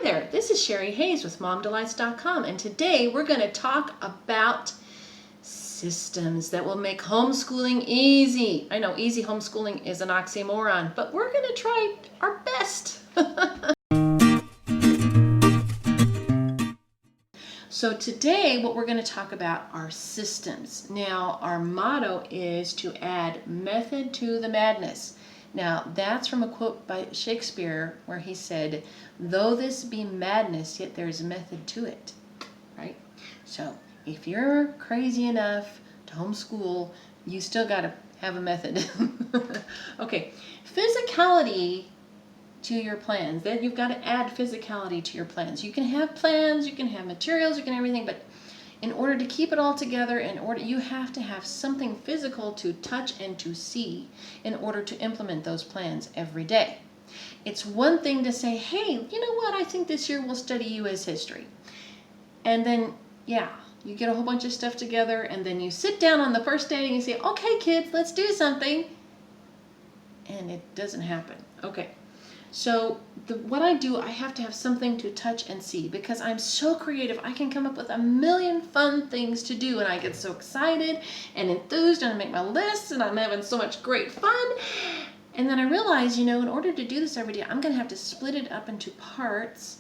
Hi there, this is Sherry Hayes with MomDelights.com, and today we're going to talk about systems that will make homeschooling easy. I know easy homeschooling is an oxymoron, but we're going to try our best. So today what we're going to talk about are systems. Now our motto is to add method to the madness. Now that's from a quote by Shakespeare where he said, "Though this be madness, yet there is a method to it." Right? So if you're crazy enough to homeschool, you still got to have a method. Okay, physicality to your plans. Then you've got to add physicality to your plans. You can have plans, you can have materials, you can have everything, but in order to keep it all together, you have to have something physical to touch and to see in order to implement those plans every day. It's one thing to say, hey, you know what, I think this year we'll study U.S. history. And then, yeah, you get a whole bunch of stuff together and then you sit down on the first day and you say, okay, kids, let's do something. And it doesn't happen. Okay. So what I do, I have to have something to touch and see because I'm so creative. I can come up with a million fun things to do and I get so excited and enthused and I make my lists and I'm having so much great fun. And then I realize, in order to do this every day, I'm going to have to split it up into parts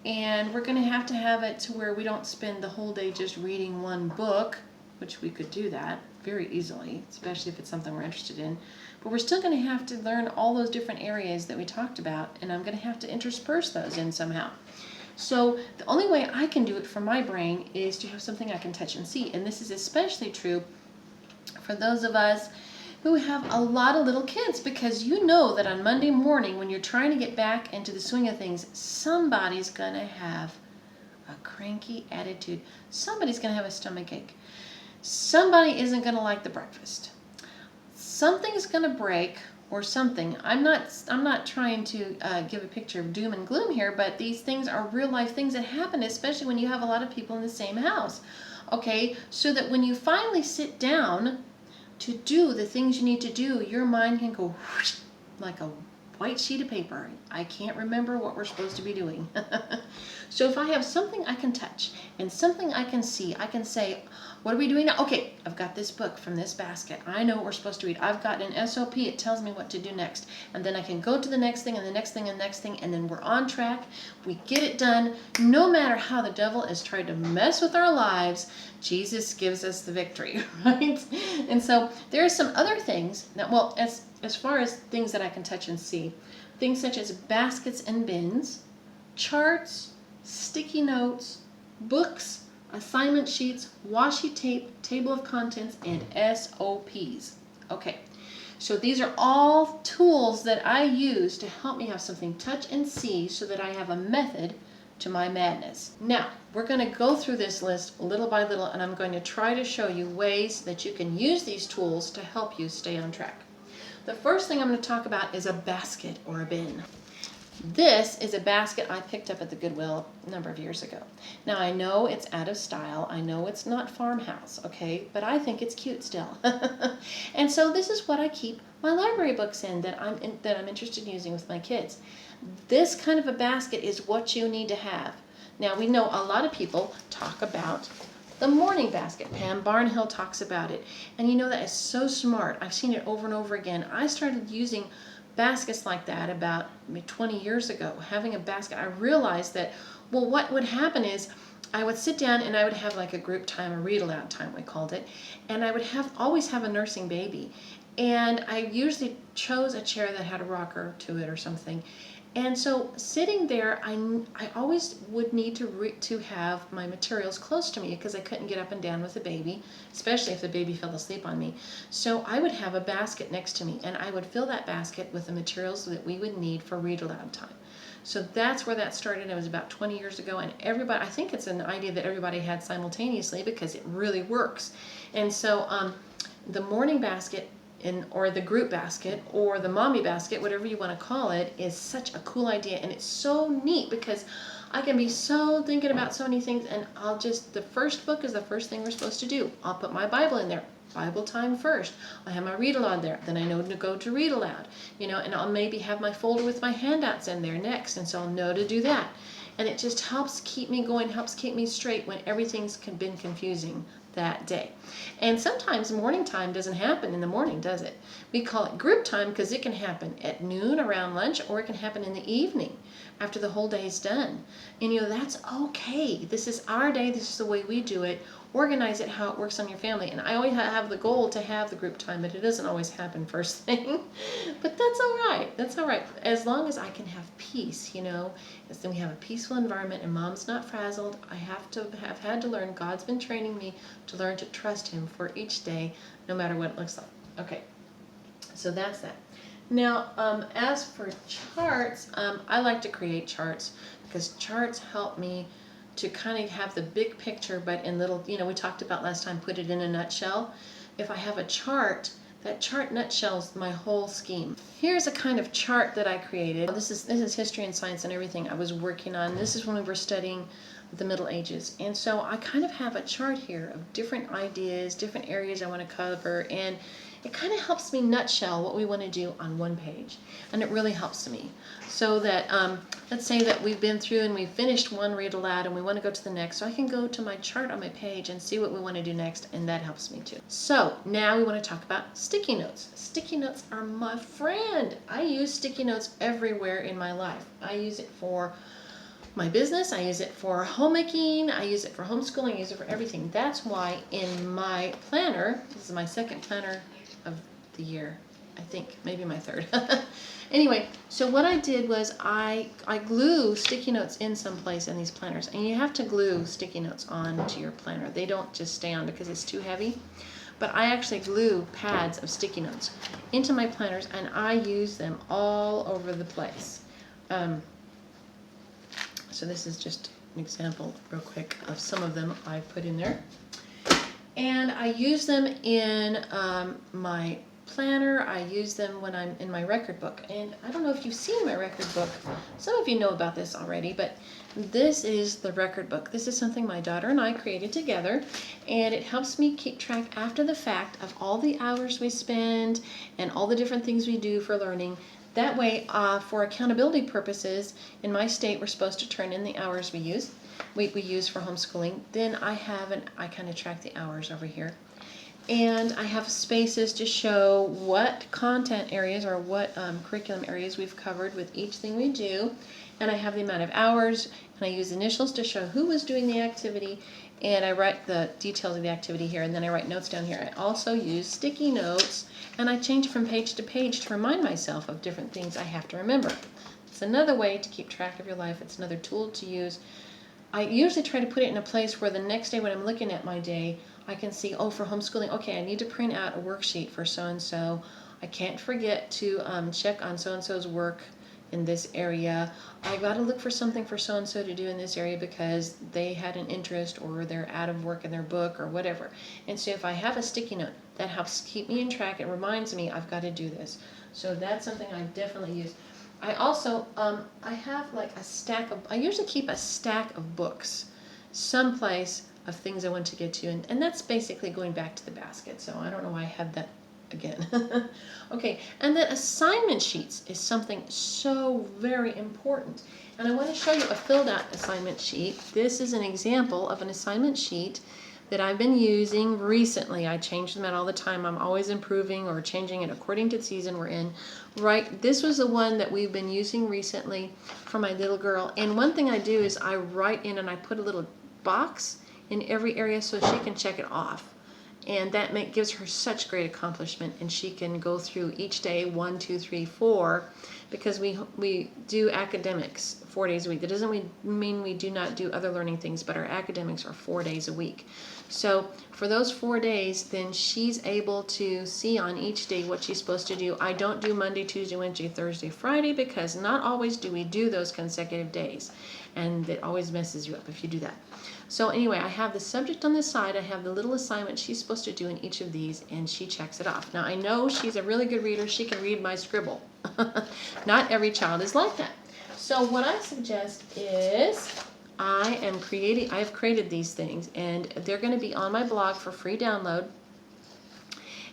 and we're going to have it to where we don't spend the whole day just reading one book, which we could do that very easily, especially if it's something we're interested in. But we're still going to have to learn all those different areas that we talked about, and I'm going to have to intersperse those in somehow. So the only way I can do it for my brain is to have something I can touch and see. And this is especially true for those of us who have a lot of little kids, because you know that on Monday morning when you're trying to get back into the swing of things, somebody's going to have a cranky attitude. Somebody's going to have a stomach ache. Somebody isn't going to like the breakfast. Something's going to break or something. I'm not trying to give a picture of doom and gloom here, but these things are real life things that happen, especially when you have a lot of people in the same house. Okay, so that when you finally sit down to do the things you need to do, your mind can go whoosh, like a white sheet of paper. I can't remember what we're supposed to be doing. So if I have something I can touch and something I can see, I can say, what are we doing now? Okay, I've got this book from this basket. I know what we're supposed to read. I've got an SOP. It tells me what to do next. And then I can go to the next thing and the next thing and the next thing, and then we're on track. We get it done. No matter how the devil is trying to mess with our lives, Jesus gives us the victory, right? And so there are some other things that, well, as far as things that I can touch and see, things such as baskets and bins, charts, sticky notes, books, assignment sheets, washi tape, table of contents, and SOPs. Okay, so these are all tools that I use to help me have something touch and see so that I have a method to my madness. Now, we're going to go through this list little by little, and I'm going to try to show you ways that you can use these tools to help you stay on track. The first thing I'm going to talk about is a basket or a bin. This is a basket I picked up at the Goodwill a number of years ago. Now I know it's out of style, I know it's not farmhouse, okay, but I think it's cute still. And so this is what I keep my library books in that I'm interested in using with my kids. This kind of a basket is what you need to have. Now we know a lot of people talk about the morning basket. Pam Barnhill talks about it. And that is so smart. I've seen it over and over again. I started using baskets like that about 20 years ago. Having a basket, I realized that, well, what would happen is I would sit down and I would have like a group time, a read aloud time we called it, and I would always have a nursing baby. And I usually chose a chair that had a rocker to it or something. And so sitting there, I always would need to have my materials close to me because I couldn't get up and down with the baby, especially if the baby fell asleep on me. So I would have a basket next to me, and I would fill that basket with the materials that we would need for read aloud time. So that's where that started. It was about 20 years ago, and I think it's an idea that everybody had simultaneously because it really works. And so the morning basket, or the group basket, or the mommy basket, whatever you want to call it, is such a cool idea. And it's so neat because I can be so thinking about so many things, and the first book is the first thing we're supposed to do. I'll put my Bible in there. Bible time first. I'll have my read aloud there. Then I know to go to read aloud. And I'll maybe have my folder with my handouts in there next, and so I'll know to do that. and it just helps keep me going, helps keep me straight when everything's been confusing that day. And sometimes morning time doesn't happen in the morning, does it? We call it group time because it can happen at noon around lunch, or it can happen in the evening after the whole day is done. And that's okay. This is our day. This is the way we do it. Organize it how it works on your family. And I always have the goal to have the group time, but it doesn't always happen first thing. But that's all right. That's all right. As long as I can have peace, as then we have a peaceful environment and Mom's not frazzled. I have had to learn. God's been training me to learn to trust Him for each day, no matter what it looks like. Okay, so that's that. Now, as for charts, I like to create charts because charts help me to kind of have the big picture, but in little, we talked about last time, put it in a nutshell. If I have a chart, that chart nutshells my whole scheme. Here's a kind of chart that I created. This is history and science and everything I was working on. This is when we were studying the Middle Ages. And so I kind of have a chart here of different ideas, different areas I want to cover, and it kind of helps me nutshell what we want to do on one page. And it really helps me. So that, let's say that we've been through and we've finished one read aloud and we want to go to the next. So I can go to my chart on my page and see what we want to do next, and that helps me too. So now we want to talk about sticky notes. Sticky notes are my friend. I use sticky notes everywhere in my life. I use it for my business, I use it for homemaking, I use it for homeschooling, I use it for everything. That's why in my planner, this is my second planner of the year, I think, maybe my third. Anyway, so what I did was I glue sticky notes in someplace in these planners, and you have to glue sticky notes onto your planner. They don't just stay on because it's too heavy. But I actually glue pads of sticky notes into my planners, and I use them all over the place. So this is just an example real quick of some of them I put in there. And I use them in my planner. I use them when I'm in my record book. And I don't know if you've seen my record book. Some of you know about this already, but this is the record book. This is something my daughter and I created together, and it helps me keep track after the fact of all the hours we spend and all the different things we do for learning. That way, for accountability purposes, in my state, we're supposed to turn in the hours we use for homeschooling. Then I kind of track the hours over here. And I have spaces to show what content areas or what curriculum areas we've covered with each thing we do. And I have the amount of hours, and I use initials to show who was doing the activity, and I write the details of the activity here, and then I write notes down here. I also use sticky notes, and I change from page to page to remind myself of different things I have to remember. It's another way to keep track of your life. It's another tool to use. I usually try to put it in a place where the next day when I'm looking at my day, I can see, oh, for homeschooling, okay, I need to print out a worksheet for so-and-so. I can't forget to check on so-and-so's work in this area. I got to look for something for so-and-so to do in this area because they had an interest or they're out of work in their book or whatever. And so if I have a sticky note, that helps keep me in track. It reminds me I've got to do this. So that's something I definitely use. I also, I have like a stack of, I usually keep a stack of books someplace of things I want to get to. And that's basically going back to the basket. So I don't know why I had that again. Okay, and then assignment sheets is something so very important. And I want to show you a filled out assignment sheet. This is an example of an assignment sheet that I've been using recently. I change them out all the time. I'm always improving or changing it according to the season we're in. Right, this was the one that we've been using recently for my little girl. And one thing I do is I write in and I put a little box in every area so she can check it off. And that gives her such great accomplishment, and she can go through each day 1, 2, 3, 4, because we do academics 4 days a week. That doesn't mean we do not do other learning things, but our academics are 4 days a week. So for those 4 days, then she's able to see on each day what she's supposed to do. I don't do Monday, Tuesday, Wednesday, Thursday, Friday, because not always do we do those consecutive days, and it always messes you up if you do that. So anyway, I have the subject on the side. I have the little assignment she's supposed to do in each of these, and she checks it off. Now, I know she's a really good reader. She can read my scribble. Not every child is like that. So what I suggest is I have created these things, and they're going to be on my blog for free download.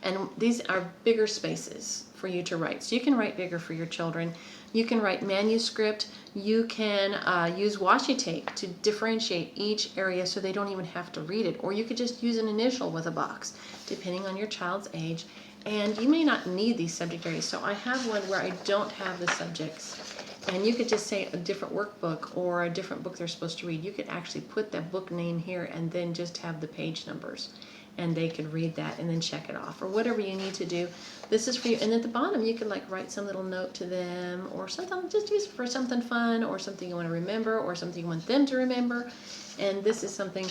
And these are bigger spaces for you to write. So you can write bigger for your children. You can write manuscript. You can use washi tape to differentiate each area so they don't even have to read it. Or you could just use an initial with a box, depending on your child's age. And you may not need these subject areas. So I have one where I don't have the subjects. And you could just say a different workbook or a different book they're supposed to read. You could actually put that book name here and then just have the page numbers. And they could read that and then check it off, or whatever you need to do. This is for you. And at the bottom, you can like write some little note to them, or something, just use it for something fun, or something you want to remember, or something you want them to remember. And this is something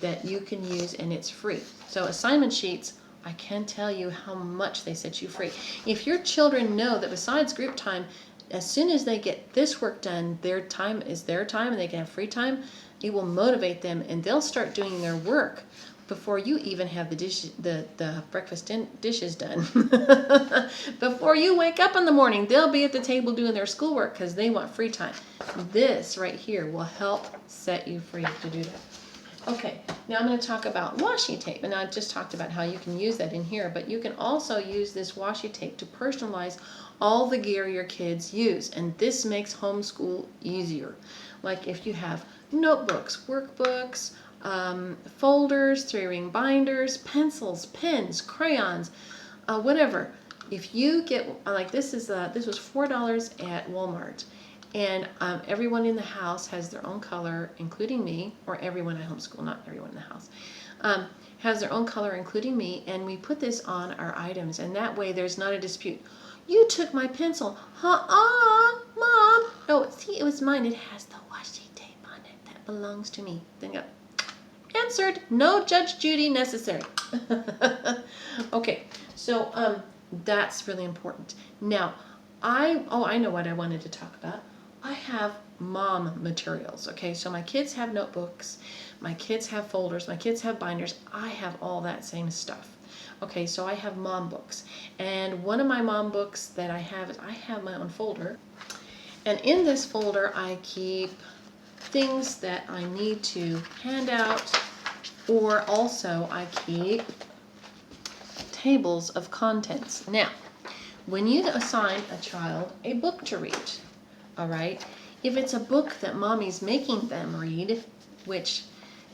that you can use, and it's free. So assignment sheets, I can't tell you how much they set you free. If your children know that besides group time, as soon as they get this work done, their time is their time, and they can have free time, it will motivate them, and they'll start doing their work before you even have the breakfast dishes done. Before you wake up in the morning, they'll be at the table doing their schoolwork because they want free time. This right here will help set you free to do that. Okay, now I'm going to talk about washi tape, and I just talked about how you can use that in here, but you can also use this washi tape to personalize all the gear your kids use, and this makes homeschool easier. Like if you have notebooks, workbooks, folders, 3-ring binders, pencils, pens, crayons, whatever. If you get, like this was $4 at Walmart, and everyone in the house has their own color, including me, or everyone at homeschool, not everyone in the house, has their own color, including me, and we put this on our items, and that way there's not a dispute. You took my pencil. Mom. No, see, it was mine. It has the washi tape on it. That belongs to me. Then you go, answered. No Judge Judy necessary. Okay, so that's really important. Now, I know what I wanted to talk about. I have mom materials, okay? So my kids have notebooks, my kids have folders, my kids have binders. I have all that same stuff. Okay, so I have mom books. And one of my mom books that I have is I have my own folder. And in this folder, I keep things that I need to hand out, or also I keep tables of contents. Now, when you assign a child a book to read, all right, if it's a book that mommy's making them read, which,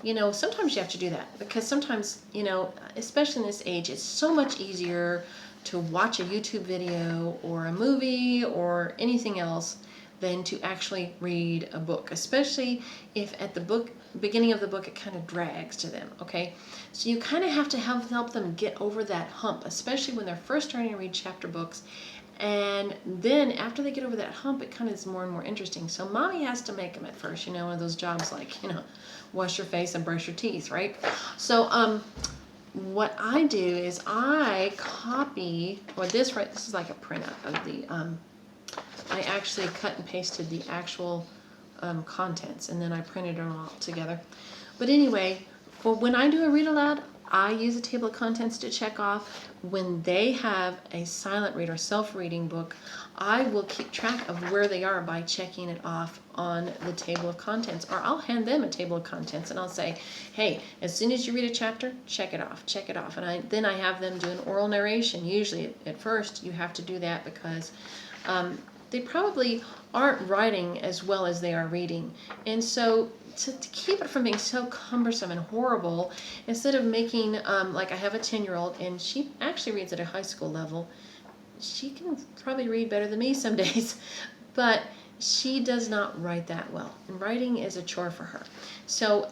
you know, sometimes you have to do that, because sometimes, you know, especially in this age, it's so much easier to watch a YouTube video or a movie or anything else than to actually read a book, especially if at the beginning of the book it kind of drags to them, okay? So you kind of have to help them get over that hump, especially when they're first starting to read chapter books. And then after they get over that hump, it kind of is more and more interesting. So mommy has to make them at first, you know, one of those jobs like, you know, wash your face and brush your teeth, right? So what I do is I copy, or this is like a printout of the, I actually cut and pasted the actual contents, and then I printed them all together. But anyway, when I do a read aloud, I use a table of contents to check off. When they have a silent read or self-reading book, I will keep track of where they are by checking it off on the table of contents. Or I'll hand them a table of contents and I'll say, hey, as soon as you read a chapter, check it off. And then I have them do an oral narration. Usually at first you have to do that because they probably aren't writing as well as they are reading. And so to keep it from being so cumbersome and horrible, instead of making, like I have a 10-year-old, and she actually reads at a high school level. She can probably read better than me some days, but she does not write that well. And writing is a chore for her. So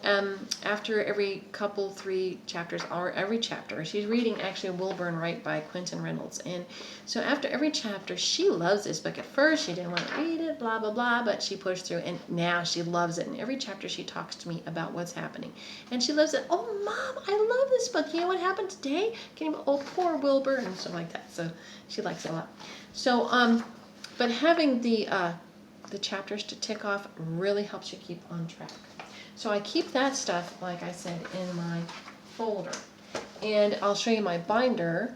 after every 3 chapters, or every chapter, she's reading actually Wilburn Wright by Quentin Reynolds. And so after every chapter, she loves this book. At first, she didn't want to read it, blah, blah, blah, but she pushed through, and now she loves it. And every chapter, she talks to me about what's happening. And she loves it. Oh, Mom, I love this book. You know what happened today? Oh, poor Wilbur, and stuff like that. So she likes it a lot. So, but having the chapters to tick off really helps you keep on track. So I keep that stuff, like I said, in my folder. And I'll show you my binder.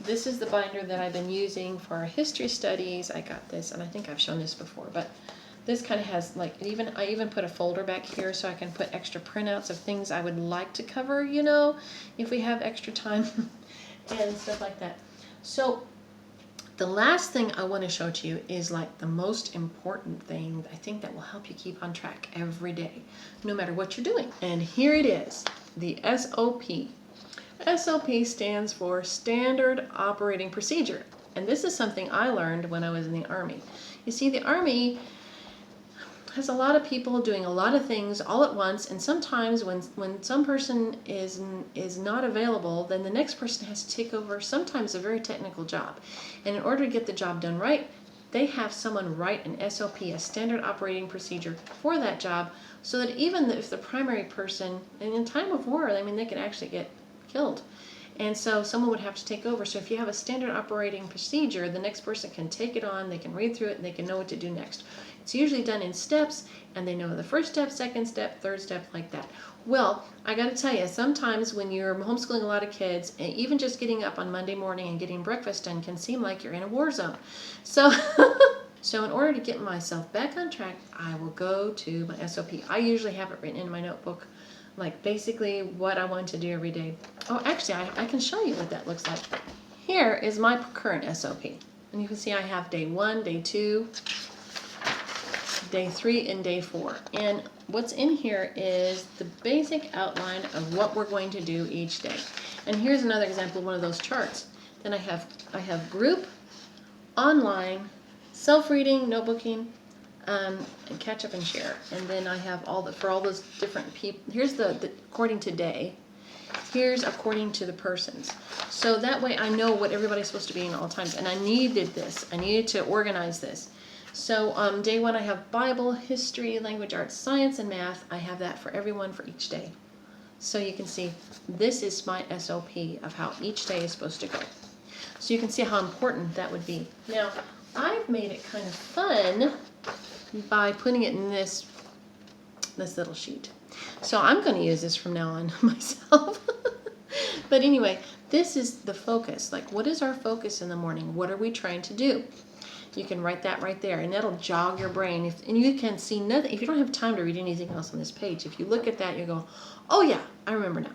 This is the binder that I've been using for our history studies. I got this, and I think I've shown this before, but this kind of has, like, I even put a folder back here so I can put extra printouts of things I would like to cover, you know, if we have extra time. and stuff like that. So the last thing I want to show to you is like the most important thing I think that will help you keep on track every day, no matter what you're doing. And here it is, the SOP. SOP stands for Standard Operating Procedure. And this is something I learned when I was in the Army. You see, the Army has a lot of people doing a lot of things all at once, and sometimes when some person is not available, then the next person has to take over sometimes a very technical job. And in order to get the job done right, they have someone write an SOP, a standard operating procedure for that job, so that even if the primary person, and in time of war, I mean, they could actually get killed. And so someone would have to take over. So if you have a standard operating procedure, the next person can take it on, they can read through it, and they can know what to do next. It's usually done in steps, and they know the first step, second step, third step, like that. Well, I got to tell you, sometimes when you're homeschooling a lot of kids, and even just getting up on Monday morning and getting breakfast done can seem like you're in a war zone. So, so in order to get myself back on track, I will go to my SOP. I usually have it written in my notebook, like basically what I want to do every day. Oh, actually, I can show you what that looks like. Here is my current SOP. And you can see I have day 1, day 2, day 3, and day 4. And what's in here is the basic outline of what we're going to do each day. And here's another example of one of those charts. Then I have group, online, self-reading, notebooking, and catch up and share. And then I have for all those different people. Here's the according to day. Here's according to the persons. So that way I know what everybody's supposed to be in all times. And I needed this. I needed to organize this. So day 1 I have Bible, history, language, arts, science, and math. I have that for everyone for each day. So you can see this is my SOP of how each day is supposed to go. So you can see how important that would be. Now, I've made it kind of fun by putting it in this little sheet. So I'm going to use this from now on myself. But anyway, this is the focus. Like, what is our focus in the morning? What are we trying to do? You can write that right there, and that'll jog your brain. And you can see nothing. If you don't have time to read anything else on this page, if you look at that, you go, oh yeah, I remember now.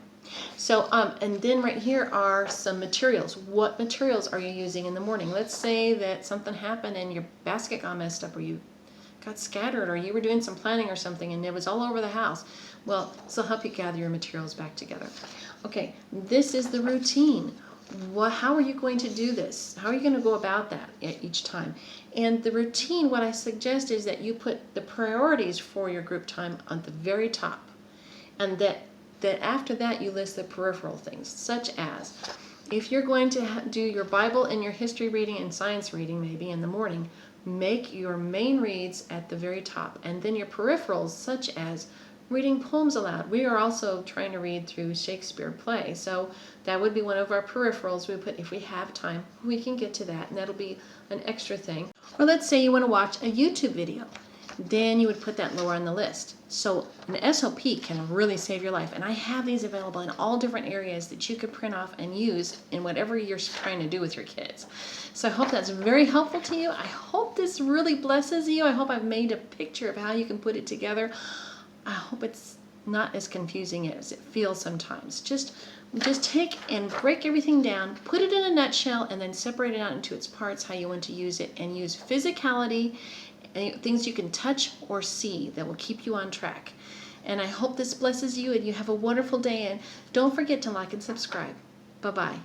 So, and then right here are some materials. What materials are you using in the morning? Let's say that something happened and your basket got messed up, or you got scattered, or you were doing some planning or something and it was all over the house. Well, this will help you gather your materials back together. Okay, this is the routine. How are you going to do this? How are you going to go about that each time? And the routine, what I suggest is that you put the priorities for your group time on the very top, and that after that you list the peripheral things, such as if you're going to do your Bible and your history reading and science reading maybe in the morning, make your main reads at the very top, and then your peripherals, such as reading poems aloud. We are also trying to read through Shakespeare play, so that would be one of our peripherals. We put, if we have time, we can get to that, and that'll be an extra thing. Or let's say you want to watch a YouTube video, then you would put that lower on the list. So an SOP can really save your life, and I have these available in all different areas that you could print off and use in whatever you're trying to do with your kids. So I hope that's very helpful to you. I hope this really blesses you. I hope I've made a picture of how you can put it together. I hope it's not as confusing as it feels sometimes. Just take and break everything down, put it in a nutshell, and then separate it out into its parts, how you want to use it, and use physicality and things you can touch or see that will keep you on track. And I hope this blesses you and you have a wonderful day, and don't forget to like and subscribe. Bye-bye.